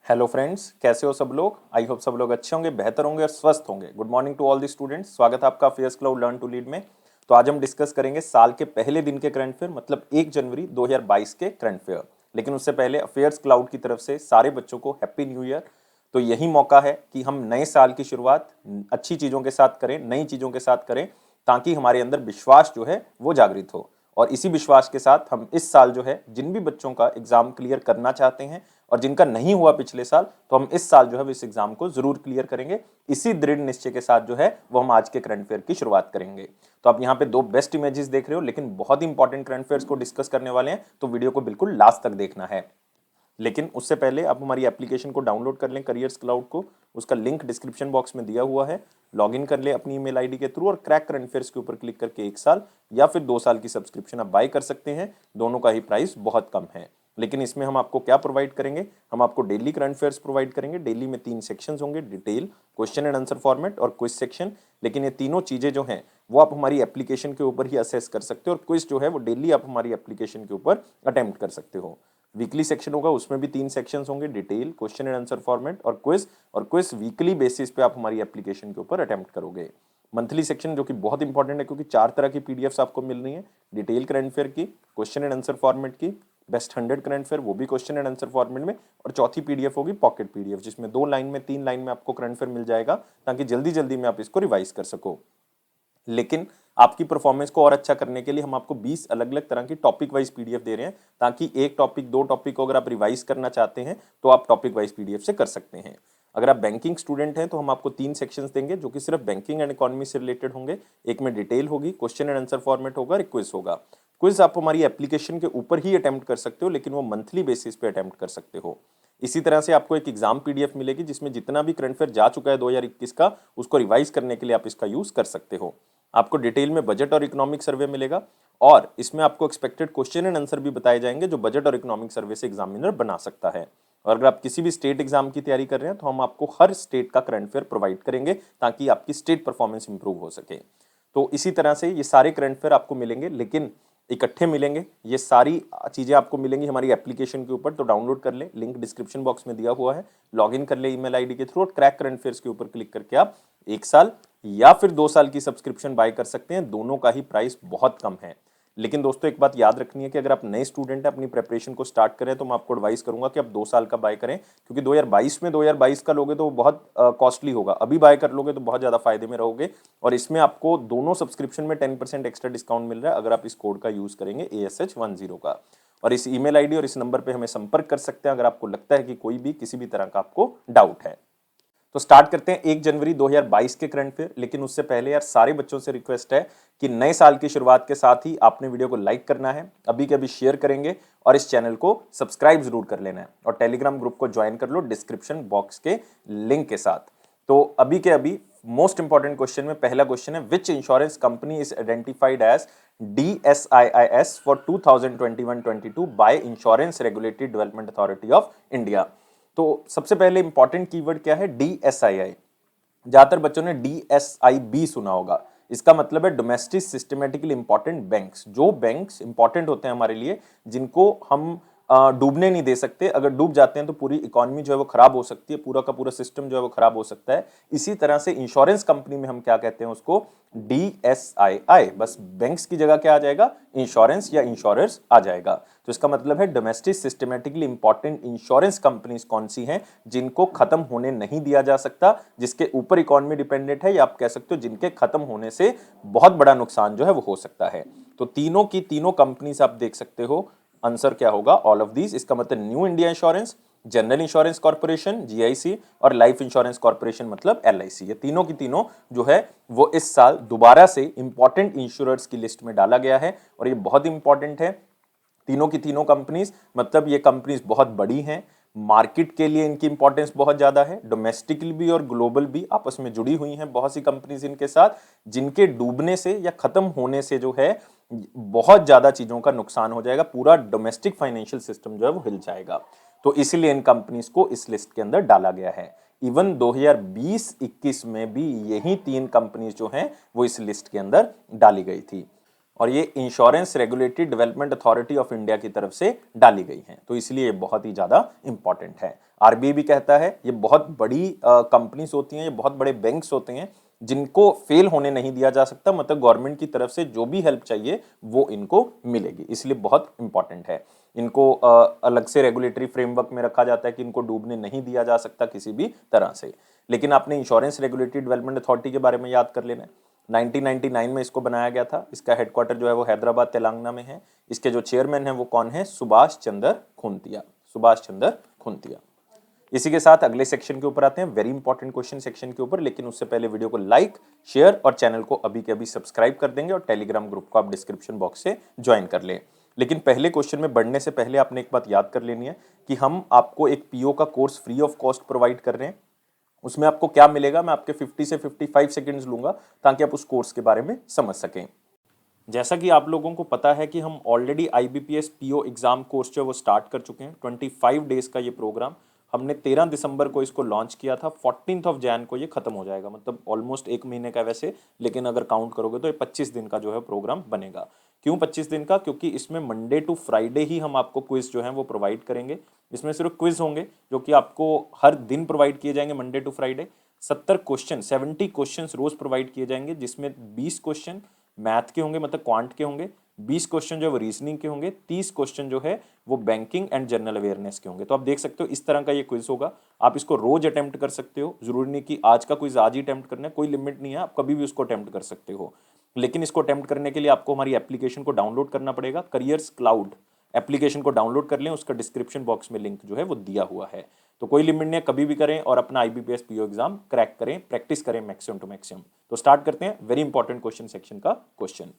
Hello friends, कैसे हो सब लोग। आई होप सब लोग अच्छे होंगे, बेहतर होंगे और स्वस्थ होंगे। Good morning to all the students. स्वागत है आपका affairs club learn to lead में। तो आज हम डिस्कस करेंगे साल के पहले दिन के करंट अफेयर, मतलब 1 जनवरी 2022 के करंट अफेयर। लेकिन उससे पहले अफेयर्स क्लाउड की तरफ से सारे बच्चों को हैप्पी न्यू ईयर। तो यही मौका है कि हम नए साल की शुरुआत अच्छी चीज़ों के साथ करें, नई चीज़ों के साथ करें, ताकि हमारे अंदर विश्वास जो है वो जागृत हो। और इसी विश्वास के साथ हम इस साल जो है जिन भी बच्चों का एग्जाम क्लियर करना चाहते हैं और जिनका नहीं हुआ पिछले साल, तो हम इस साल जो है इस एग्जाम को जरूर क्लियर करेंगे। इसी दृढ़ निश्चय के साथ जो है वो हम आज के करंट अफेयर की शुरुआत करेंगे। तो आप यहाँ पे दो बेस्ट इमेजेस देख रहे हो, लेकिन बहुत ही इंपॉर्टेंट करंट अफेयर्स को डिस्कस करने वाले हैं, तो वीडियो को बिल्कुल लास्ट तक देखना है। लेकिन उससे पहले आप हमारी एप्लीकेशन को डाउनलोड कर लें, करियर्स क्लाउड को। उसका लिंक डिस्क्रिप्शन बॉक्स में दिया हुआ है। लॉगिन कर ले अपनी ईमेल आईडी के थ्रू और क्रैक करंट अफेयर्स के ऊपर क्लिक करके 1 साल या फिर 2 साल की सब्सक्रिप्शन आप बाय कर सकते हैं। दोनों का ही प्राइस बहुत कम है। लेकिन इसमें हम आपको क्या प्रोवाइड करेंगे, हम आपको डेली करंट अफेयर्स प्रोवाइड करेंगे। डेली में 3 सेक्शंस होंगे, detail, question and answer format और क्विज सेक्शन। लेकिन ये तीनों चीजें जो हैं वो आप हमारी एप्लीकेशन के ऊपर ही असेस कर सकते हो, और क्विज जो है वो डेली आप हमारी एप्लीकेशन के ऊपर अटेम्प्ट कर सकते हो। वीकली सेक्शन होगा, उसमें भी 3 सेक्शंस होंगे, detail, question and answer format और क्विज वीकली बेसिस पे आप हमारी एप्लीकेशन के ऊपर अटेम्प्ट करोगे। मंथली सेक्शन जो कि बहुत इंपॉर्टेंट है, क्योंकि 4 तरह की पीडीएफ्स आपको मिल रही है। डिटेल करंट अफेयर की, क्वेश्चन एंड आंसर फॉर्मेट की, बेस्ट 100 करंट अफेयर वो भी क्वेश्चन एंड आंसर फॉर्मेट में, और चौथी पीडीएफ होगी पॉकेट पीडीएफ, जिसमें 2 लाइन में 3 लाइन में आपको करंट अफेयर मिल जाएगा, ताकि जल्दी जल्दी में आप इसको रिवाइज कर सको। लेकिन आपकी परफॉर्मेंस को और अच्छा करने के लिए हम आपको 20 अलग अलग तरह की टॉपिक वाइज पीडीएफ दे रहे हैं, ताकि एक टॉपिक 2 टॉपिक को अगर आप रिवाइज करना चाहते हैं तो आप टॉपिक वाइज पीडीएफ से कर सकते हैं। अगर आप बैंकिंग स्टूडेंट हैं तो हम आपको 3 सेक्शंस देंगे जो कि सिर्फ बैंकिंग एंड इकोनॉमी से रिलेटेड होंगे। एक में डिटेल होगी, क्वेश्चन एंड आंसर फॉर्मेट होगा, क्विज होगा। क्विज आप हमारी एप्लीकेशन के ऊपर ही अटेम्प्ट कर सकते हो, लेकिन वो मंथली बेसिस पे अटेम्प्ट कर सकते हो। इसी तरह से आपको एक एग्जाम पीडीएफ मिलेगी, जिसमें जितना भी करंट अफेयर जा चुका है 2021 का, उसको रिवाइज करने के लिए आप इसका यूज कर सकते हो। आपको डिटेल में बजट और इकोनॉमिक सर्वे मिलेगा, और इसमें आपको एक्सपेक्टेड क्वेश्चन एंड आंसर भी बताए जाएंगे जो बजट और इकोनॉमिक सर्वे से एग्जामिनर बना सकता है। और अगर आप किसी भी स्टेट एग्जाम की तैयारी कर रहे हैं तो हम आपको हर स्टेट का करंट अफेयर प्रोवाइड करेंगे, ताकि आपकी स्टेट परफॉर्मेंस इंप्रूव हो सके। तो इसी तरह से ये सारे करंट अफेयर आपको मिलेंगे, लेकिन इकट्ठे मिलेंगे। ये सारी चीजें आपको मिलेंगी हमारी एप्लीकेशन के ऊपर, तो डाउनलोड कर ले, लिंक डिस्क्रिप्शन बॉक्स में दिया हुआ है। लॉगिन कर ले ईमेल आईडी के थ्रू, और क्रैक करंट अफेयर्स के ऊपर क्लिक करके आप 1 साल या फिर 2 साल की सब्सक्रिप्शन बाय कर सकते हैं। दोनों का ही प्राइस बहुत कम है। लेकिन दोस्तों एक बात याद रखनी है कि अगर आप नए स्टूडेंट हैं, अपनी प्रिपरेशन को स्टार्ट करें, तो मैं आपको एडवाइस करूंगा कि आप 2 साल का बाय करें, क्योंकि 2022 का लोगे तो बहुत कॉस्टली होगा। अभी बाय कर लोगे तो बहुत ज्यादा फायदे में रहोगे। और इसमें आपको दोनों सब्सक्रिप्शन में 10% एक्स्ट्रा डिस्काउंट मिल रहा है, अगर आप इस कोड का यूज करेंगे ASH10 का। और इस ईमेल आईडी और इस नंबर पे हमें संपर्क कर सकते हैं अगर आपको लगता है कि कोई भी किसी भी तरह का आपको डाउट है। तो स्टार्ट करते हैं 1 जनवरी 2022 के करंट अफेयर। लेकिन उससे पहले यार सारे बच्चों से रिक्वेस्ट है कि नए साल की शुरुआत के साथ ही आपने वीडियो को लाइक करना है, अभी के अभी शेयर करेंगे, और इस चैनल को सब्सक्राइब जरूर कर लेना है, और टेलीग्राम ग्रुप को ज्वाइन कर लो डिस्क्रिप्शन बॉक्स के लिंक के साथ। तो अभी के अभी मोस्ट इंपॉर्टेंट क्वेश्चन में पहला क्वेश्चन है, which insurance company is identified as DSIIS for 2021-22 by insurance regulatory development authority of India. तो सबसे पहले इंपॉर्टेंट कीवर्ड क्या है, DSII। ज्यादातर बच्चों ने DSIB सुना होगा। इसका मतलब है डोमेस्टिक सिस्टमेटिकली इंपॉर्टेंट बैंक्स। जो बैंक्स इंपॉर्टेंट होते हैं हमारे लिए, जिनको हम डूबने नहीं दे सकते। अगर डूब जाते हैं तो पूरी इकोनॉमी जो है वो खराब हो सकती है, पूरा का पूरा सिस्टम जो है वो खराब हो सकता है। इसी तरह से इंश्योरेंस कंपनी में हम क्या कहते हैं उसको, DSII। बस बैंक्स की जगह क्या आ जाएगा, इंश्योरेंस या इंश्योरर्स आ जाएगा। तो इसका मतलब है domestic systematically important insurance companies कौन सी हैं, जिनको खत्म होने नहीं दिया जा सकता, जिसके ऊपर इकोनॉमी डिपेंडेंट है, या आप कह सकते हो जिनके खत्म होने से बहुत बड़ा नुकसान जो है वो हो सकता है। तो तीनों की तीनों कंपनीज आप देख सकते हो। आंसर क्या होगा, ऑल ऑफ दीज। इसका मतलब new India insurance, general insurance corporation GIC, और लाइफ इंश्योरेंस कॉर्पोरेशन मतलब LIC। ये तीनों की तीनों जो है वो इस साल दोबारा से इंपॉर्टेंट इंश्योरर्स की लिस्ट में डाला गया है, और ये बहुत इंपॉर्टेंट है। तीनों की तीनों कंपनीज, मतलब ये कंपनीज बहुत बड़ी हैं, मार्केट के लिए इनकी इंपॉर्टेंस बहुत ज्यादा है, डोमेस्टिकली भी और ग्लोबल भी आपस में जुड़ी हुई हैं बहुत सी कंपनीज इनके साथ, जिनके डूबने से या खत्म होने से जो है बहुत ज्यादा चीजों का नुकसान हो जाएगा, पूरा डोमेस्टिक फाइनेंशियल सिस्टम जो है वो हिल जाएगा। तो इसीलिए इन कंपनीज को इस लिस्ट के अंदर डाला गया है। इवन 2020-21 में भी यही 3 कंपनीज जो हैं वो इस लिस्ट के अंदर डाली गई थी। और ये insurance regulatory development authority of India की तरफ से डाली गई हैं, तो इसलिए ये बहुत ही ज्यादा इंपॉर्टेंट है। आरबीआई भी कहता है ये बहुत बड़ी कंपनीज होती हैं, ये बहुत बड़े बैंक्स होते हैं जिनको फेल होने नहीं दिया जा सकता, मतलब गवर्नमेंट की तरफ से जो भी हेल्प चाहिए वो इनको मिलेगी, इसलिए बहुत इंपॉर्टेंट है। इनको अलग से रेगुलेटरी फ्रेमवर्क में रखा जाता है कि इनको डूबने नहीं दिया जा सकता किसी भी तरह से। लेकिन आपने इंश्योरेंस रेगुलेटरी डेवलपमेंट अथॉरिटी के बारे में याद कर लेना है। 1999 में इसको बनाया गया था। इसका हेडक्वार्टर जो है वो हैदराबाद तेलंगाना में है। इसके जो चेयरमैन है वो कौन है? सुभाष चंद्र खुंतिया। सुभाष चंद्र खुंतिया। इसी के साथ अगले सेक्शन के ऊपर आते हैं, वेरी इंपॉर्टेंट क्वेश्चन सेक्शन के ऊपर। लेकिन उससे पहले वीडियो को लाइक, शेयर और चैनल को अभी के अभी सब्सक्राइब कर देंगे और टेलीग्राम ग्रुप को आप डिस्क्रिप्शन बॉक्स से ज्वाइन कर लें। लेकिन पहले क्वेश्चन में बढ़ने से पहले आपने एक बात याद कर लेनी है कि हम आपको एक पीओ का course free of cost provide कर रहे हैं। उसमें आपको क्या मिलेगा, मैं आपके 50 से 55 सेकंड्स लूंगा ताकि आप उस कोर्स के बारे में समझ सकें। जैसा कि आप लोगों को पता है कि हम already IBPS PO exam course जो है वो स्टार्ट कर चुके हैं। 25 डेज का ये प्रोग्राम हमने 13 दिसंबर को इसको लॉन्च किया था। 14 ऑफ जैन को ये खत्म हो जाएगा, मतलब ऑलमोस्ट एक महीने का वैसे, लेकिन अगर काउंट करोगे तो ये 25 दिन का जो है प्रोग्राम बनेगा। क्यों 25 दिन का? क्योंकि इसमें मंडे टू फ्राइडे ही हम आपको क्विज जो है वो प्रोवाइड करेंगे। इसमें सिर्फ क्विज होंगे जो कि आपको हर दिन प्रोवाइड किए जाएंगे मंडे टू फ्राइडे। 70 क्वेश्चन रोज प्रोवाइड किए जाएंगे, जिसमें 20 क्वेश्चन मैथ के होंगे, मतलब क्वांट के होंगे, 20 क्वेश्चन जो है वो रीजनिंग के होंगे, 30 क्वेश्चन जो है वो बैंकिंग एंड जनरल अवेयरनेस के होंगे। तो आप देख सकते हो इस तरह का ये क्विज होगा। आप इसको रोज अटेम्प्ट कर सकते हो, जरूरी नहीं कि आज का क्विज आज ही अटेम्प्ट करना है, कोई लिमिट नहीं है, आप कभी भी उसको अटेम्प्ट कर सकते हो। लेकिन इसको अटेम्प्ट करने के लिए आपको हमारी एप्लीकेशन को डाउनलोड करना पड़ेगा। करियर्स क्लाउड एप्लीकेशन को डाउनलोड कर लें, उसका डिस्क्रिप्शन बॉक्स में लिंक जो है वो दिया हुआ है। तो कोई लिमिट नहीं है, कभी भी करें और अपना आईबीपीएस पीओ एग्जाम क्रैक करें, प्रैक्टिस करें मैक्सिमम टू मैक्सिमम। तो स्टार्ट करते हैं वेरी इंपॉर्टेंट क्वेश्चन सेक्शन का क्वेश्चन।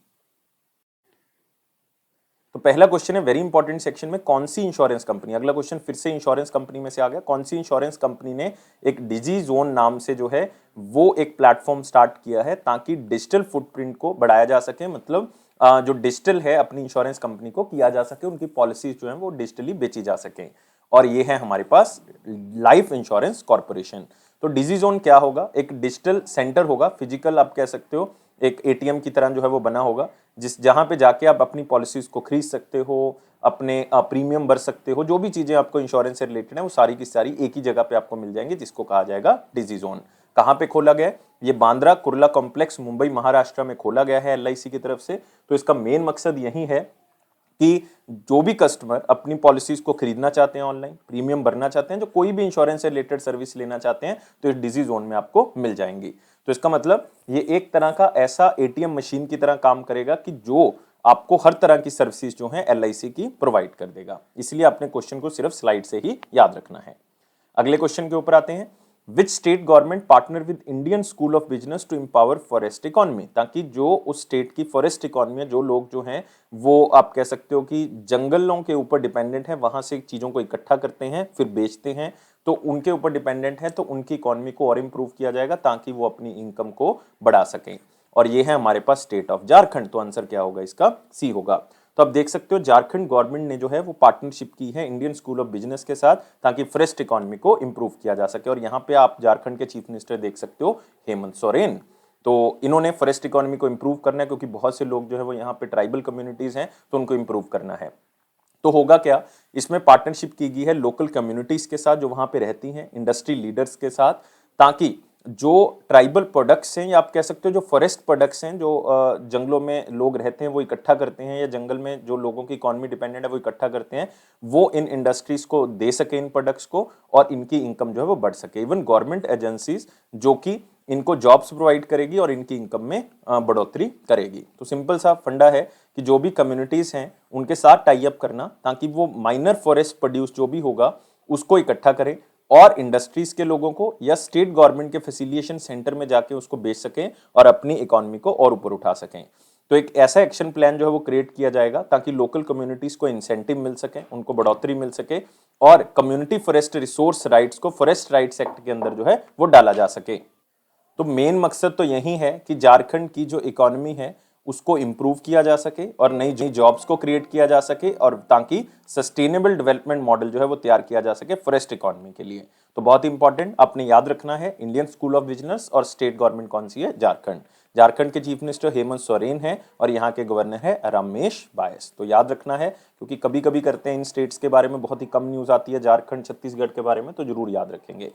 तो पहला क्वेश्चन है वेरी इंपॉर्टेंट सेक्शन में, कौन सी इंश्योरेंस कंपनी, अगला क्वेश्चन फिर से इंश्योरेंस कंपनी में से आ गया, कौन सी इंश्योरेंस कंपनी ने एक डिजी जोन नाम से जो है वो एक प्लेटफॉर्म स्टार्ट किया है ताकि डिजिटल फुटप्रिंट को बढ़ाया जा सके, मतलब जो डिजिटल है अपनी इंश्योरेंस कंपनी को किया जा सके, उनकी पॉलिसीज जो है वो डिजिटली बेची जा सके। और ये है हमारे पास लाइफ इंश्योरेंस कॉर्पोरेशन। तो डिजी जोन क्या होगा? एक डिजिटल सेंटर होगा, फिजिकल आप कह सकते हो, एक एटीएम की तरह जो है वो बना होगा, जहां पे जाके आप अपनी पॉलिसीज को खरीद सकते हो, अपने प्रीमियम भर सकते हो, जो भी चीजें आपको इंश्योरेंस से रिलेटेड है वो सारी की सारी एक ही जगह पे आपको मिल जाएंगी, जिसको कहा जाएगा डिजी जोन। कहां पे खोला गया है? ये बांद्रा कुर्ला कॉम्प्लेक्स मुंबई महाराष्ट्र में खोला गया है एलआईसी की तरफ से। तो इसका मेन मकसद यही है कि जो भी कस्टमर अपनी पॉलिसीज को खरीदना चाहते हैं, ऑनलाइन प्रीमियम भरना चाहते हैं, जो कोई भी इंश्योरेंस से रिलेटेड सर्विस लेना चाहते हैं, तो इस डिजी जोन में आपको मिल जाएंगी। तो इसका मतलब ये एक तरह का ऐसा एटीएम मशीन की तरह काम करेगा कि जो आपको हर तरह की सर्विसेज जो है एलआईसी की प्रोवाइड कर देगा। इसलिए आपने क्वेश्चन को सिर्फ स्लाइड से ही याद रखना है। अगले क्वेश्चन के ऊपर आते हैं, which state government partner with Indian school of business to empower forest economy, ताकि जो उस स्टेट की फॉरेस्ट इकोनॉमी है, जो लोग जो हैं वो आप कह सकते हो कि जंगलों के ऊपर डिपेंडेंट है, वहां से चीजों को इकट्ठा करते हैं फिर बेचते हैं, तो उनके ऊपर डिपेंडेंट है, तो उनकी इकोनॉमी को और इंप्रूव किया जाएगा ताकि वो अपनी इनकम को बढ़ा सकें। और ये है हमारे पास स्टेट ऑफ झारखंड। तो आंसर क्या होगा इसका? सी होगा। तो आप देख सकते हो झारखंड गवर्नमेंट ने जो है वो पार्टनरशिप की है इंडियन स्कूल ऑफ बिजनेस के साथ ताकि फॉरेस्ट इकोनॉमी को इंप्रूव किया जा सके। और यहाँ पे आप झारखंड के चीफ मिनिस्टर देख सकते हो, हेमंत सोरेन। तो इन्होंने फॉरेस्ट इकोनॉमी को इंप्रूव करना है, क्योंकि बहुत से लोग जो है वो यहाँ पे ट्राइबल कम्युनिटीज हैं, तो उनको इंप्रूव करना है। तो होगा क्या, इसमें पार्टनरशिप की गई है लोकल कम्युनिटीज के साथ जो वहां पे रहती हैं, इंडस्ट्री लीडर्स के साथ, ताकि जो ट्राइबल प्रोडक्ट्स हैं या आप कह सकते हो जो फॉरेस्ट प्रोडक्ट्स हैं, जो जंगलों में लोग रहते हैं वो इकट्ठा करते हैं, या जंगल में जो लोगों की इकोनॉमी डिपेंडेंट है वो इकट्ठा करते हैं, वो इन इंडस्ट्रीज को दे सके इन प्रोडक्ट्स को, और इनकी इनकम जो है वो बढ़ सके। इवन गवर्नमेंट एजेंसीज जो कि इनको जॉब्स प्रोवाइड करेगी और इनकी इनकम में बढ़ोतरी करेगी। तो सिंपल सा फंडा है कि जो भी कम्युनिटीज हैं उनके साथ टाई अप करना ताकि वो माइनर फॉरेस्ट प्रोड्यूस जो भी होगा उसको इकट्ठा करें और इंडस्ट्रीज के लोगों को या स्टेट गवर्नमेंट के फैसिलिटेशन सेंटर में जाके उसको बेच सकें और अपनी इकोनॉमी को और ऊपर उठा सकें। तो एक ऐसा एक्शन प्लान जो है वो क्रिएट किया जाएगा ताकि लोकल कम्युनिटीज को इंसेंटिव मिल सके, उनको बढ़ोतरी मिल सके, और कम्युनिटी फॉरेस्ट रिसोर्स राइट्स को फॉरेस्ट राइट्स एक्ट के अंदर जो है वो डाला जा सके। तो मेन मकसद तो यही है कि झारखंड की जो इकोनॉमी है उसको इम्प्रूव किया जा सके और नई नई जॉब्स को क्रिएट किया जा सके, और ताकि सस्टेनेबल डेवलपमेंट मॉडल जो है वो तैयार किया जा सके फॉरेस्ट इकोनॉमी के लिए। तो बहुत इंपॉर्टेंट आपने याद रखना है, इंडियन स्कूल ऑफ बिजनेस और स्टेट गवर्नमेंट कौन सी है? झारखंड। झारखंड के चीफ मिनिस्टर हेमंत सोरेन है और यहाँ के गवर्नर है रमेश बायस। तो याद रखना है, क्योंकि कभी कभी करते हैं इन स्टेट्स के बारे में बहुत ही कम न्यूज आती है, झारखंड छत्तीसगढ़ के बारे में, तो जरूर याद रखेंगे।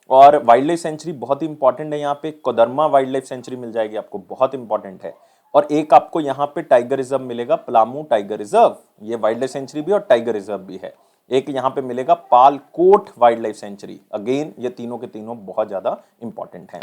और वाइल्ड लाइफ सेंचुरी बहुत इंपॉर्टेंट है, यहाँ पे कोदरमा वाइल्ड लाइफ सेंचुरी मिल जाएगी आपको, बहुत इंपॉर्टेंट है। और एक आपको यहाँ पे टाइगर रिजर्व मिलेगा, पलामू टाइगर रिजर्व, ये वाइल्ड लाइफ सेंचुरी भी और टाइगर रिजर्व भी है। एक यहाँ पे मिलेगा Palkot wild life sanctuary, again ये तीनों के तीनों बहुत ज्यादा इंपॉर्टेंट हैं।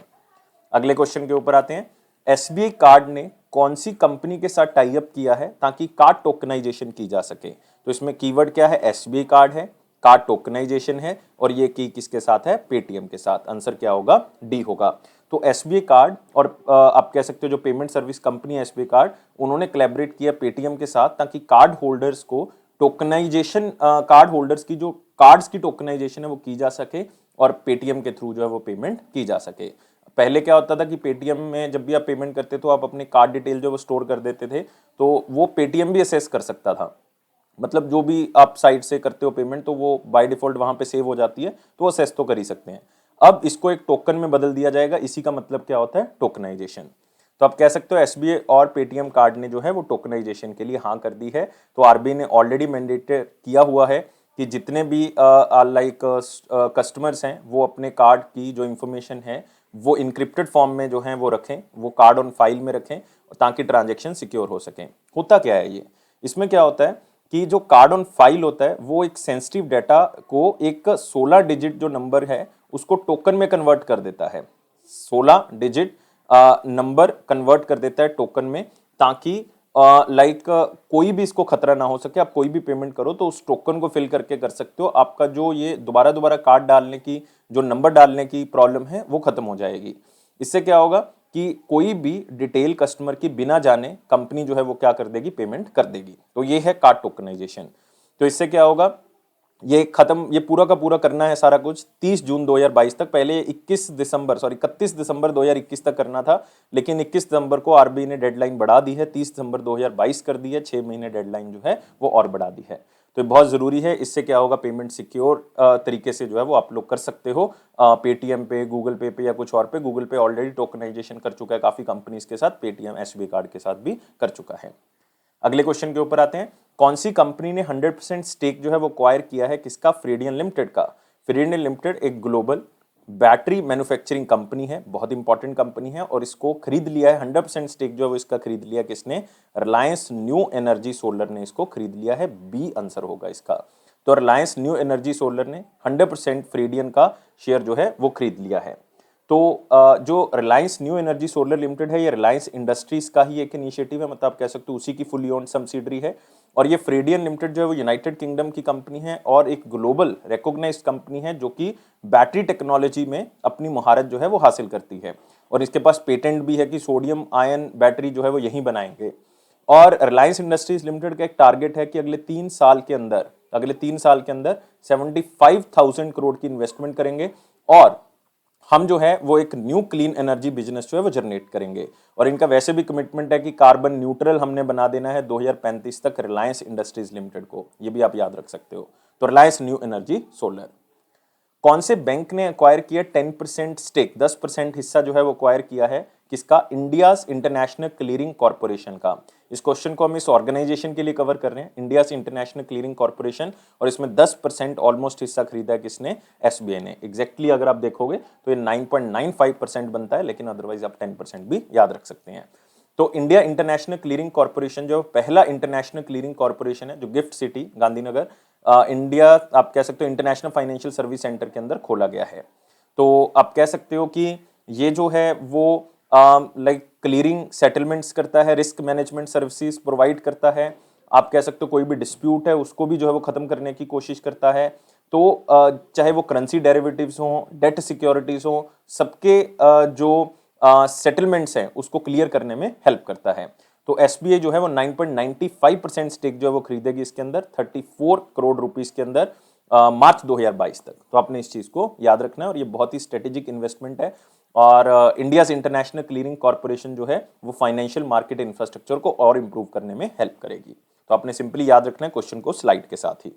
अगले क्वेश्चन के ऊपर आते हैं। एसबीआई कार्ड ने कौन सी कंपनी के साथ टाई अप किया है ताकि कार्ड टोकनाइजेशन की जा सके? तो इसमें कीवर्ड क्या है? एसबीआई कार्ड है, कार्ड टोकनाइजेशन है, और ये की किसके साथ है? पेटीएम के साथ। आंसर क्या होगा? डी होगा। तो एसबीआई कार्ड और आप कह सकते हो जो पेमेंट सर्विस कंपनी है एसबीआई कार्ड, उन्होंने कोलैबोरेट किया पेटीएम के साथ ताकि कार्ड होल्डर्स को टोकनाइजेशन, कार्ड होल्डर्स की जो कार्ड्स की टोकनाइजेशन है वो की जा सके और पेटीएम के थ्रू जो है वो पेमेंट की जा सके। पहले क्या होता था कि पेटीएम में जब भी आप पेमेंट करते तो आप अपने कार्ड डिटेल जो वो स्टोर कर देते थे, तो वो पेटीएम भी असेस कर सकता था, मतलब जो भी आप साइट से करते हो पेमेंट तो वो बाय डिफॉल्ट वहां पे सेव हो जाती है, तो वो असेस तो कर ही सकते हैं। अब इसको एक टोकन में बदल दिया जाएगा, इसी का मतलब क्या होता है? टोकनाइजेशन। तो आप कह सकते हो एसबीआई और पेटीएम कार्ड ने जो है वो टोकनाइजेशन के लिए हाँ कर दी है। तो आरबीआई ने ऑलरेडी मैंडेटेड किया हुआ है कि जितने भी लाइक कस्टमर्स हैं वो अपने कार्ड की जो इंफॉर्मेशन है वो इनक्रिप्टेड फॉर्म में जो है वो रखें, वो कार्ड ऑन फाइल में रखें, ताकि ट्रांजेक्शन सिक्योर हो सके। होता क्या है ये? इसमें क्या होता है कि जो कार्ड ऑन फाइल होता है वो एक सेंसिटिव डाटा को एक 16 डिजिट जो नंबर है उसको टोकन में कन्वर्ट कर देता है। 16 डिजिट नंबर कन्वर्ट कर देता है टोकन में, ताकि लाइक कोई भी इसको खतरा ना हो सके। आप कोई भी पेमेंट करो तो उस टोकन को फिल करके कर सकते हो। आपका जो ये दोबारा दोबारा कार्ड डालने की जो नंबर डालने की प्रॉब्लम है वो खत्म हो जाएगी। इससे क्या होगा कि कोई भी डिटेल कस्टमर की बिना जाने कंपनी जो है वो क्या कर देगी? पेमेंट कर देगी। तो ये है कार्ड टोकनाइजेशन। तो इससे क्या होगा? ये खत्म, ये पूरा का पूरा करना है सारा कुछ 30 जून 2022 तक। पहले 31 दिसंबर 2021 तक करना था, लेकिन 21 दिसंबर को आरबीआई ने डेडलाइन बढ़ा दी है, 30 दिसंबर 2022 कर दी है, 6 महीने डेडलाइन जो है वो और बढ़ा दी है। तो ये बहुत जरूरी है। इससे क्या होगा? पेमेंट सिक्योर तरीके से जो है वो आप लोग कर सकते हो, पेटीएम पे, गूगल पे पे या कुछ और पे। गूगल पे ऑलरेडी टोकनाइजेशन कर चुका है काफी कंपनीज के साथ, पेटीएम एसबीआई कार्ड के साथ भी कर चुका है। अगले क्वेश्चन के ऊपर आते हैं। कौन सी कंपनी ने 100% स्टेक जो है वो एक्वायर किया है? किसका? फ्रीडियन लिमिटेड का। फ्रीडियन लिमिटेड एक ग्लोबल बैटरी मैन्युफैक्चरिंग कंपनी है, बहुत इंपॉर्टेंट कंपनी है, और इसको खरीद लिया है 100% स्टेक जो है वो इसका खरीद लिया किसने? रिलायंस न्यू एनर्जी सोलर ने इसको खरीद लिया है। बी आंसर होगा इसका। तो रिलायंस न्यू एनर्जी सोलर ने 100% फ्रीडियन का शेयर जो है वो खरीद लिया है। तो जो Reliance new energy solar limited है ये रिलायंस इंडस्ट्रीज का ही एक इनिशिएटिव है, मतलब आप कह सकते हो उसी की फुली ओन्ड सब्सिडरी है। और ये फ्रीडियन लिमिटेड जो है वो यूनाइटेड किंगडम की कंपनी है और एक ग्लोबल रिकॉग्नाइज्ड कंपनी है जो कि बैटरी टेक्नोलॉजी में अपनी महारत जो है वो हासिल करती है। और इसके पास पेटेंट भी है कि सोडियम आयन बैटरी जो है वो यहीं बनाएंगे। और रिलायंस इंडस्ट्रीज लिमिटेड का एक टारगेट है कि अगले 3 साल के अंदर 75,000 करोड़ की इन्वेस्टमेंट करेंगे और हम जो है वो एक न्यू क्लीन एनर्जी बिजनेस जो है वो जनरेट करेंगे। और इनका वैसे भी कमिटमेंट है कि कार्बन न्यूट्रल हमने बना देना है 2035 तक रिलायंस इंडस्ट्रीज लिमिटेड को, ये भी आप याद रख सकते हो। तो रिलायंस न्यू एनर्जी सोलर। कौन से बैंक ने एक्वायर किया 10% स्टेक, 10% हिस्सा जो है वो एक्वायर किया है? किसका? इंडियाज इंटरनेशनल क्लियरिंग कॉर्पोरेशन का। इस क्वेश्चन को हम इस ऑर्गेनाइजेशन के लिए कवर कर रहे हैं, इंडियाज इंटरनेशनल क्लियरिंग कॉर्पोरेशन, और इसमें 10% ऑलमोस्ट हिस्सा खरीदा है किसने? एसबीआई ने। एग्जैक्टली अगर आप देखोगे तो ये 9.95% बनता है, लेकिन अदरवाइज आप 10% भी याद रख सकते हैं। तो इंडिया इंटरनेशनल क्लियरिंग कॉर्पोरेशन जो पहला इंटरनेशनल क्लियरिंग कॉर्पोरेशन है जो गिफ्ट सिटी गांधीनगर इंडिया आप कह सकते हो इंटरनेशनल फाइनेंशियल सर्विस सेंटर के अंदर खोला गया है। तो आप कह सकते हो कि ये जो है वो लाइक क्लियरिंग सेटलमेंट्स करता है, रिस्क मैनेजमेंट सर्विसेज प्रोवाइड करता है। आप कह सकते हो कोई भी डिस्प्यूट है उसको भी जो है वो खत्म करने की कोशिश करता है। तो चाहे वो करेंसी डेरिवेटिव्स हो, डेट सिक्योरिटीज हो, सबके जो सेटलमेंट्स हैं उसको क्लियर करने में हेल्प करता है। तो एसबीआई जो है वो 9.95% स्टेक जो है वो खरीदेगी इसके अंदर 34 करोड़ रुपीस के अंदर। मार्च 2022 तक। तो आपने इस चीज को याद रखना है और ये बहुत ही स्ट्रेटेजिक इन्वेस्टमेंट है और इंडिया इंटरनेशनल क्लीयरिंग कॉर्पोरेशन जो है वो फाइनेंशियल मार्केट इंफ्रास्ट्रक्चर को और इंप्रूव करने में हेल्प करेगी। तो आपने सिंपली याद रखना है क्वेश्चन को स्लाइड के साथ ही।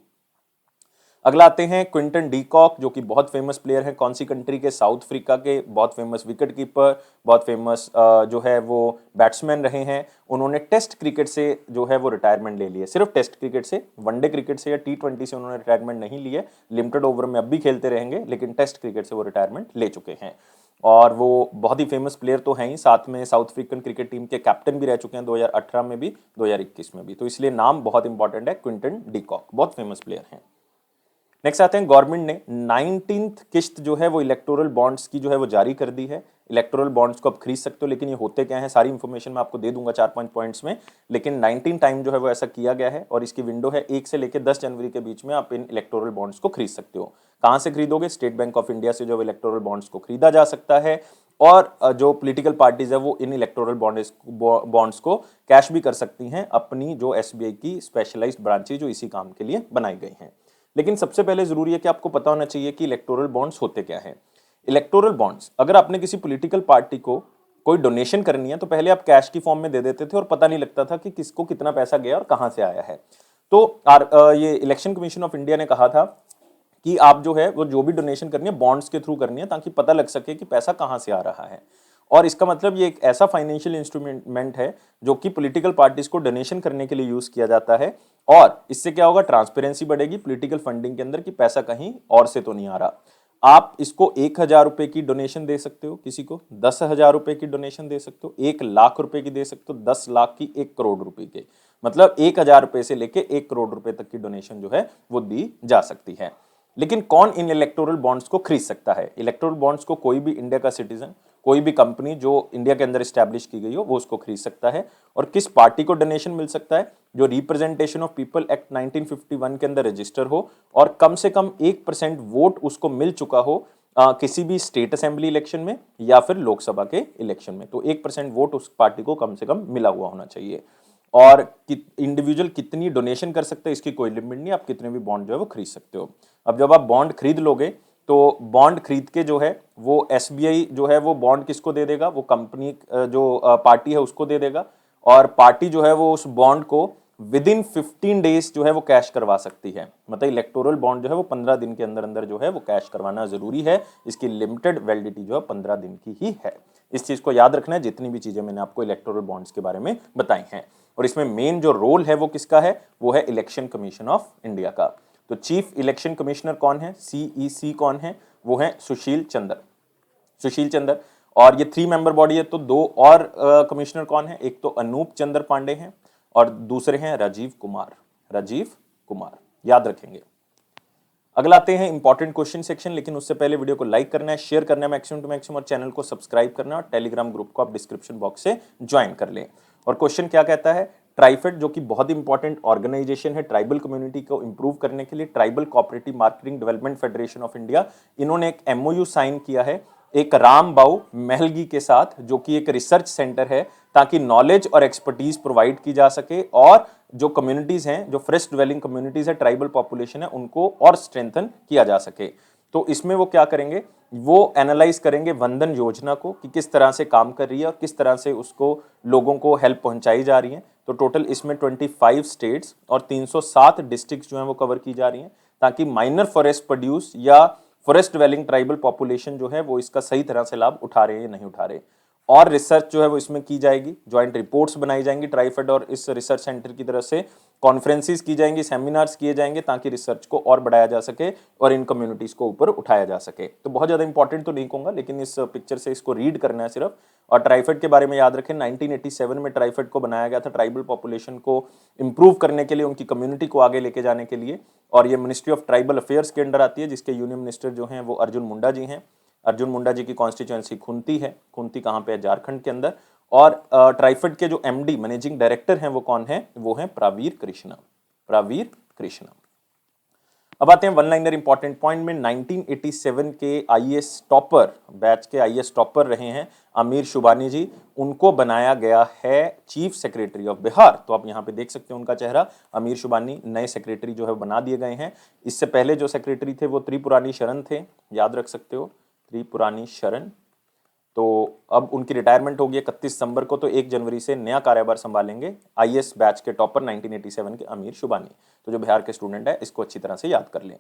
अगला आते हैं क्विंटन डी कॉक, जो कि बहुत फेमस प्लेयर है। कौन सी कंट्री के? साउथ अफ्रीका के। बहुत फेमस विकेट कीपर, बहुत फेमस जो है वो बैट्समैन रहे हैं। उन्होंने टेस्ट क्रिकेट से जो है वो रिटायरमेंट ले ली है, सिर्फ टेस्ट क्रिकेट से, वनडे क्रिकेट से या T20 से उन्होंने रिटायरमेंट नहीं ली है। लिमिटेड ओवर में अब भी खेलते रहेंगे, लेकिन टेस्ट क्रिकेट से वो रिटायरमेंट ले चुके हैं और वो बहुत ही फेमस प्लेयर तो हैं ही, साथ में साउथ अफ्रीकन क्रिकेट टीम के कैप्टन भी रह चुके हैं 2018 में भी, 2021 में भी। तो इसलिए नाम बहुत इंपॉर्टेंट है, क्विंटन डी कॉक, बहुत फेमस प्लेयर हैं। नेक्स्ट आते हैं, गवर्नमेंट ने 19th किस्त जो है वो इलेक्टोरल बॉन्ड्स की जो है वो जारी कर दी है। इलेक्टोरल बॉन्ड्स को आप खरीद सकते हो, लेकिन ये होते क्या हैं सारी इंफॉर्मेशन मैं आपको दे दूंगा 4-5 पॉइंट्स में। लेकिन 19 टाइम जो है वो ऐसा किया गया है और इसकी विंडो है 1 से लेकर 10 जनवरी के बीच में आप इन इलेक्टोरल बॉन्ड्स को खरीद सकते हो। कहां से खरीदोगे? स्टेट बैंक ऑफ इंडिया से जो इलेक्टोरल बॉन्ड्स को खरीदा जा सकता है और जो पॉलिटिकल पार्टीज है वो इन इलेक्टोरल बॉन्ड्स को कैश भी कर सकती हैं अपनी जो SBI की स्पेशलाइज्ड ब्रांचेज जो इसी काम के लिए बनाई गई हैं। लेकिन सबसे पहले जरूरी है कि आपको पता होना चाहिए कि इलेक्टोरल बॉन्ड्स होते क्या हैं। इलेक्टोरल बॉन्ड्स, अगर आपने किसी पॉलिटिकल पार्टी को कोई डोनेशन करनी है तो पहले आप कैश की फॉर्म में दे देते थे और पता नहीं लगता था कि किसको कितना पैसा गया और कहां से आया है। तो ये इलेक्शन कमीशन ऑफ इंडिया ने कहा था कि आप जो है वो जो भी डोनेशन करनी है बॉन्ड्स के थ्रू करनी है, ताकि पता लग सके कि पैसा कहां से आ रहा है। और इसका मतलब ये एक ऐसा फाइनेंशियल इंस्ट्रूमेंट है जो कि पॉलिटिकल पार्टीज को डोनेशन करने के लिए यूज किया जाता है और इससे क्या होगा? ट्रांसपेरेंसी बढ़ेगी पॉलिटिकल फंडिंग के अंदर कि पैसा कहीं और से तो नहीं आ रहा। आप इसको 1,000 रुपए की डोनेशन दे सकते हो, किसी को 10,000 रुपए की डोनेशन दे सकते हो, 1,00,000 रुपए की दे सकते हो, 10 लाख की, 1 करोड़ रुपए के, मतलब 1,000 रुपए से लेके 1 करोड़ रुपए तक की डोनेशन जो है वो दी जा सकती है। लेकिन कौन इन इलेक्टोरल बॉन्ड्स को खरीद सकता है? इलेक्टोरल बॉन्ड्स को कोई भी इंडिया का सिटीजन, कोई भी कंपनी जो इंडिया के अंदर स्टैब्लिश की गई हो वो उसको खरीद सकता है। और किस पार्टी को डोनेशन मिल सकता है? जो रिप्रेजेंटेशन ऑफ पीपल एक्ट 1951 के अंदर रजिस्टर हो और कम से कम 1% वोट उसको मिल चुका हो किसी भी स्टेट असेंबली इलेक्शन में या फिर लोकसभा के इलेक्शन में। तो 1% वोट उस पार्टी को कम से कम मिला हुआ होना चाहिए। और इंडिविजुअल कितनी डोनेशन कर सकते हैं इसकी कोई लिमिट नहीं, आप कितने भी बॉन्ड जो है वो खरीद सकते हो। अब जब आप बॉन्ड खरीद लोगे तो बॉन्ड खरीद के जो है वो SBI जो है वो बॉन्ड किसको दे देगा? वो कंपनी जो पार्टी है उसको दे देगा और पार्टी जो है वो उस बॉन्ड को विद इन 15 डेज जो है वो कैश करवा सकती है। मतलब इलेक्टोरल बॉन्ड जो है वो 15 दिन के अंदर अंदर जो है वो कैश करवाना जरूरी है। इसकी लिमिटेड वैलिडिटी जो है 15 दिन की ही है। इस चीज को याद रखना है जितनी भी चीजें मैंने आपको इलेक्टोरल बॉन्ड्स के बारे में बताई हैं। और इसमें मेन जो रोल है वो किसका है? वो है इलेक्शन कमीशन ऑफ इंडिया का। तो चीफ इलेक्शन कमिश्नर कौन है? CEC कौन है? वो है सुशील चंद्र। सुशील चंद्र। और ये 3 मेंबर बॉडी है, तो 2 और कमिश्नर कौन है? एक तो अनूप चंद्र पांडे हैं और दूसरे हैं राजीव कुमार। राजीव कुमार याद रखेंगे। अगला आते हैं इंपॉर्टेंट क्वेश्चन सेक्शन, लेकिन उससे पहले वीडियो को लाइक करना है, शेयर करना है मैक्सिमम टू मैक्सिमम और चैनल को सब्सक्राइब करना है और टेलीग्राम ग्रुप को आप डिस्क्रिप्शन बॉक्स से ज्वाइन कर लें। और क्वेश्चन क्या कहता है? ट्राइफेड जो कि बहुत इंपॉर्टेंट ऑर्गेनाइजेशन है ट्राइबल कम्युनिटी को इंप्रूव करने के लिए, tribal cooperative marketing development federation of India, इन्होंने एक MOU साइन किया है एक रामबाऊ महलगी के साथ, जो कि एक रिसर्च सेंटर है, ताकि नॉलेज और एक्सपर्टीज प्रोवाइड की जा सके और जो कम्युनिटीज हैं, जो फ्रेश ड्वेलिंग कम्युनिटीज है, ट्राइबल पॉपुलेशन है, उनको और स्ट्रेंथन किया जा सके। तो इसमें वो क्या करेंगे? वो एनालाइज करेंगे वंदन योजना को कि किस तरह से काम कर रही है और किस तरह से उसको लोगों को हेल्प पहुंचाई जा रही है। तो टोटल इसमें 25 स्टेट्स और 307 डिस्ट्रिक्ट्स जो हैं वो कवर की जा रही हैं, ताकि माइनर फॉरेस्ट प्रोड्यूस या फॉरेस्ट ड्वेलिंग ट्राइबल पॉपुलेशन जो है वो इसका सही तरह से लाभ उठा रहे हैं या नहीं उठा रहे। और रिसर्च जो है वो इसमें की जाएगी, ज्वाइंट रिपोर्ट्स बनाई जाएंगी ट्राइफेड और इस रिसर्च सेंटर की तरफ से, कॉन्फ्रेंसेस की जाएंगी, सेमिनार्स किए जाएंगे, ताकि रिसर्च को और बढ़ाया जा सके और इन कम्युनिटीज को ऊपर उठाया जा सके। तो बहुत ज्यादा इंपॉर्टेंट तो नहीं कहूंगा, लेकिन इस पिक्चर से इसको रीड करना है सिर्फ। और ट्राइफेड के बारे में याद रखें, 1987 में ट्राइफेड को बनाया गया था ट्राइबल पॉपुलेशन को इंप्रूव करने के लिए, उनकी कम्युनिटी को आगे लेके जाने के लिए। और ये मिनिस्ट्री ऑफ ट्राइबल अफेयर्स के अंडर आती है, जिसके यूनियन मिनिस्टर जो हैं वो अर्जुन मुंडा जी हैं। अर्जुन मुंडा जी की कॉन्स्टिट्यूएंसी खुंती है। खुंती कहाँ पे है? झारखंड के अंदर। और ट्राइफेड के जो MD मैनेजिंग डायरेक्टर हैं वो कौन है? वो हैं प्रवीर कृष्णा। प्रवीर कृष्णा। अब आते हैं वन लाइनर इंपॉर्टेंट पॉइंट में। 1987 के आईएएस टॉपर बैच के आईएएस टॉपर रहे हैं आमिर शुबानी जी, उनको बनाया गया है चीफ सेक्रेटरी ऑफ बिहार। तो आप यहाँ पे देख सकते हैं उनका चेहरा, आमिर शुबानी नए सेक्रेटरी जो है बना दिए गए हैं। इससे पहले जो सेक्रेटरी थे वो त्रिपुरानी शरण थे, याद रख सकते हो, त्रिपुरानी शरण। तो अब उनकी रिटायरमेंट होगी 31 दिसंबर को, तो 1 जनवरी से नया कार्यभार संभालेंगे आईएएस बैच के टॉपर 1987 के आमिर शुबानी। तो जो बिहार के स्टूडेंट है इसको अच्छी तरह से याद कर लें।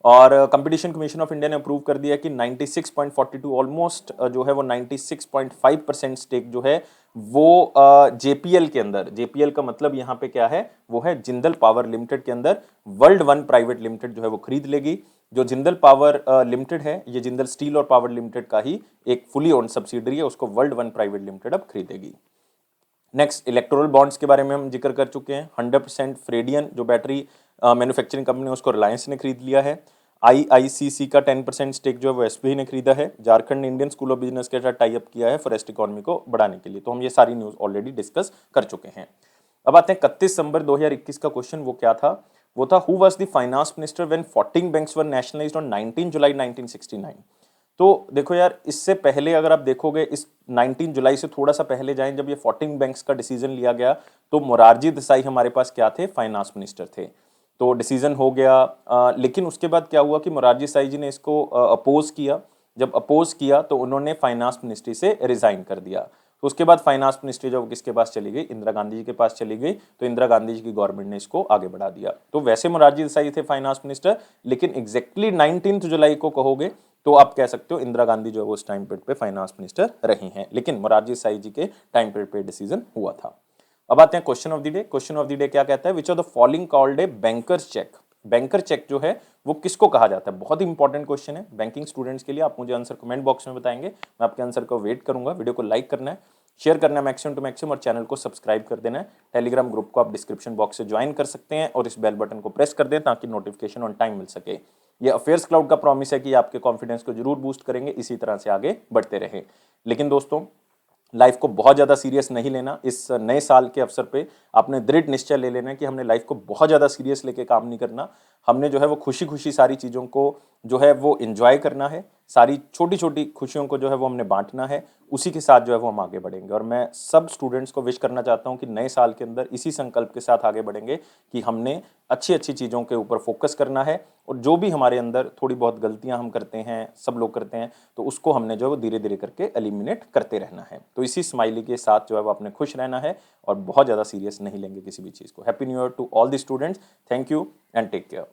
और कंपटीशन कमीशन ऑफ इंडिया ने अप्रूव कर दिया कि 96.42 ऑलमोस्ट जो है वो 96.5% स्टेक जो है वो जेपीएल के अंदर, जेपीएल का मतलब यहाँ पे क्या है, वो है जिंदल पावर लिमिटेड के अंदर वर्ल्ड वन प्राइवेट लिमिटेड जो है वो खरीद लेगी। जो जिंदल पावर लिमिटेड है ये जिंदल स्टील और पावर लिमिटेड का ही एक फुली ओन्ड सब्सिडरी है, उसको वर्ल्ड वन प्राइवेट लिमिटेड अब खरीदेगी। नेक्स्ट इलेक्टोरल बॉन्ड्स के बारे में हम जिक्र कर चुके हैं। 100% फ्रेडियन जो बैटरी मैन्युफैक्चरिंग कंपनी उसको रिलायंस ने खरीद लिया है। आईआईसीसी का 10% स्टेक जो है वो एसबीआई ने खरीदा है। झारखंड ने इंडियन स्कूल ऑफ बिजनेस के साथ टाई अप किया है फॉरेस्ट इकोनॉमी को बढ़ाने के लिए। तो हम ये सारी न्यूज ऑलरेडी डिस्कस कर चुके हैं। अब आते हैं 31 दिसंबर 2021 का क्वेश्चन, वो क्या था, वो था who was the finance minister when 14 banks were nationalised on 19 जुलाई 1969। तो देखो यार, इससे पहले अगर आप देखोगे इस 19 जुलाई से थोड़ा सा पहले जाएं, जब ये 14 बैंक्स का डिसीजन लिया गया तो मोरारजी देसाई हमारे पास क्या थे, फाइनेंस मिनिस्टर थे। तो डिसीजन हो गया, लेकिन उसके बाद क्या हुआ कि मोरारजी देसाई जी ने इसको अपोज किया। जब अपोज किया तो उन्होंने फाइनेंस मिनिस्ट्री से रिजाइन कर दिया। तो उसके बाद फाइनेंस मिनिस्ट्री जब किसके पास चली गई, इंदिरा गांधी जी के पास चली गई। तो इंदिरा गांधी जी की गवर्नमेंट ने इसको आगे बढ़ा दिया। तो वैसे मोरारजी देसाई थे फाइनेंस मिनिस्टर, लेकिन एग्जैक्टली 19 जुलाई को कहोगे तो आप कह सकते हो इंदिरा गांधी जो है वो उस टाइम पीरियड पे फाइनेंस मिनिस्टर रही हैं, लेकिन मोरारजी देसाई जी के टाइम पीरियड पे डिसीजन हुआ था। अब आते हैं question of the day. Question of the day क्या कहता है, which of the following called a banker's cheque. Banker cheque जो है वो किसको कहा जाता है, बहुत ही इंपॉर्टेंट क्वेश्चन है बैंकिंग स्टूडेंट्स के लिए। आप मुझे आंसर कमेंट बॉक्स में बताएंगे, मैं आपके आंसर को वेट करूंगा। वीडियो को लाइक करना है, शेयर करना है मैक्सिमम टू मैक्सिमम, और चैनल को सब्सक्राइब कर देना है। टेलीग्राम ग्रुप को आप डिस्क्रिप्शन बॉक्स से ज्वाइन कर सकते हैं और इस बेल बटन को प्रेस कर दें ताकि नोटिफिकेशन ऑन टाइम मिल सके। ये अफेयर्स क्लाउड का प्रॉमिस है कि आपके कॉन्फिडेंस को जरूर बूस्ट करेंगे, इसी तरह से आगे बढ़ते रहें। लेकिन दोस्तों, लाइफ को बहुत ज़्यादा सीरियस नहीं लेना। इस नए साल के अवसर पे आपने दृढ़ निश्चय ले लेना है कि हमने लाइफ को बहुत ज़्यादा सीरियस लेके काम नहीं करना। हमने जो है वो खुशी खुशी सारी चीज़ों को जो है वो एंजॉय करना है। सारी छोटी छोटी खुशियों को जो है वो हमने बांटना है, उसी के साथ जो है वो हम आगे बढ़ेंगे। और मैं सब स्टूडेंट्स को विश करना चाहता हूँ कि नए साल के अंदर इसी संकल्प के साथ आगे बढ़ेंगे कि हमने अच्छी अच्छी चीज़ों के ऊपर फोकस करना है, और जो भी हमारे अंदर थोड़ी बहुत गलतियां हम करते हैं, सब लोग करते हैं, तो उसको हमने जो है वो धीरे धीरे करके एलिमिनेट करते रहना है। तो इसी स्माइली के साथ जो है वो आपने खुश रहना है और बहुत ज़्यादा सीरियस नहीं लेंगे किसी भी चीज़ को। Happy new year to all the students. Thank you and take care.